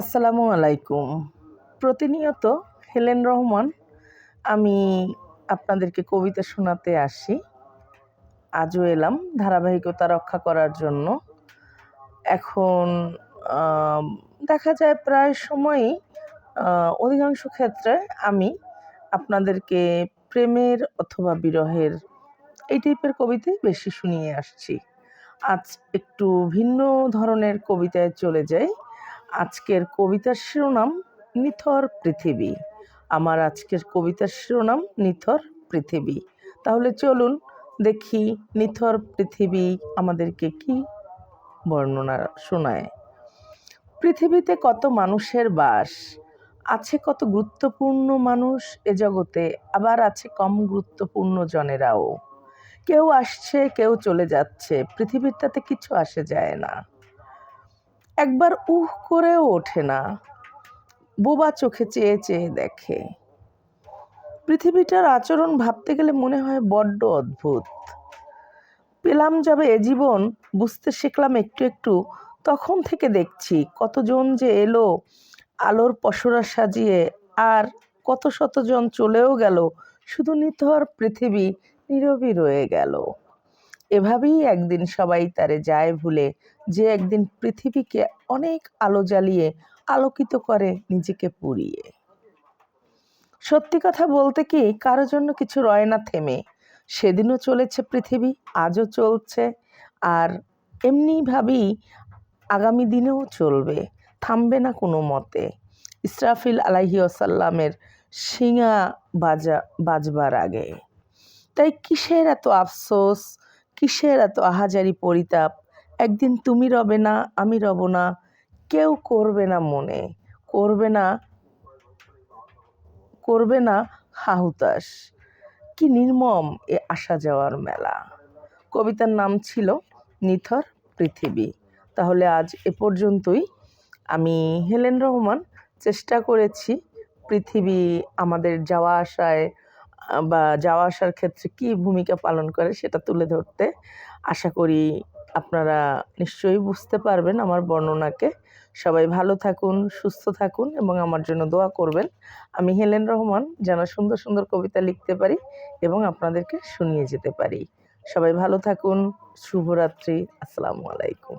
আসসালামু আলাইকুম। প্রতিনিয়ত হেলেন রহমান আমি আপনাদেরকে কবিতা শোনাতে আসি। আজও এলাম ধারাবাহিকতা রক্ষা করার জন্য। এখন আম দেখা যায় প্রায় সময়ই অধিকাংশ ক্ষেত্রে আমি আপনাদেরকে প্রেমের অথবা বিরহের এই টাইপের কবিতাই বেশি শুনিয়ে আসছি। আজ একটু ভিন্ন ধরনের কবিতায় চলে যাই। আজকের কবিতার শিরোনাম নিথর পৃথিবী। আমার আজকের কবিতার শিরোনাম নিথর পৃথিবী। তাহলে চলুন দেখি নিথর পৃথিবী আমাদেরকে কি বর্ণনা শোনায়। পৃথিবীতে কত মানুষের বাস, আছে কত গুরুত্বপূর্ণ মানুষ এ জগতে, আবার আছে কম গুরুত্বপূর্ণ জনেরাও। কেউ আসছে কেউ চলে যাচ্ছে, পৃথিবীর তাতে কিছু আসে যায় না। একবার উহ করেও ওঠে না, বোবা চোখে চেয়ে চেয়ে দেখে। পৃথিবীটার আচরণ ভাবতে গেলে মনে হয় বড্ড অদ্ভুত। পেলাম যবে এ জীবন, বুঝতে শিখলাম একটু একটু, তখন থেকে দেখছি কতজন যে এলো আলোর পসরা সাজিয়ে, আর কত শতজন চলেও গেল, শুধু নিথর পৃথিবী নীরবই রয়ে গেল। এভাবেই একদিন সবাই তারে যায় ভুলে, যে একদিন পৃথিবীকে অনেক আলো জ্বালিয়ে আলোকিত করে নিজেকে পুড়িয়ে। সত্যি কথা বলতে কি, কারো জন্য কিছু রয় না থেমে। সেদিনও চলেছে পৃথিবী, আজও চলছে, আর এমনি ভাবি আগামী দিনেও চলবে, থামবে না কোনো মতে। ইসরাফিল আলাইহিওয়াসাল্লামের শিঙা বাজবার আগে। তাই কিসের এত আফসোস, কিসের এত আহাজারি পরিতাপ? একদিন তুমি রবে না, আমি রব না, কেউ করবে না মনে, করবে না হাহুতাশ। কি নির্মম এ আসা যাওয়ার মেলা। কবিতার নাম ছিল নিথর পৃথিবী। তাহলে আজ এ পর্যন্তই। আমি হেলেন রহমান চেষ্টা করেছি পৃথিবী আমাদের যাওয়া আসায় বা যাওয়া আসার ক্ষেত্রে কী ভূমিকা পালন করে সেটা তুলে ধরতে। আশা করি আপনারা নিশ্চয়ই বুঝতে পারবেন আমার বর্ণনাকে। সবাই ভালো থাকুন, সুস্থ থাকুন এবং আমার জন্য দোয়া করবেন। আমি হেলেন রহমান যেন সুন্দর সুন্দর কবিতা লিখতে পারি এবং আপনাদেরকে শুনিয়ে যেতে পারি। সবাই ভালো থাকুন। শুভরাত্রি। আসসালামু আলাইকুম।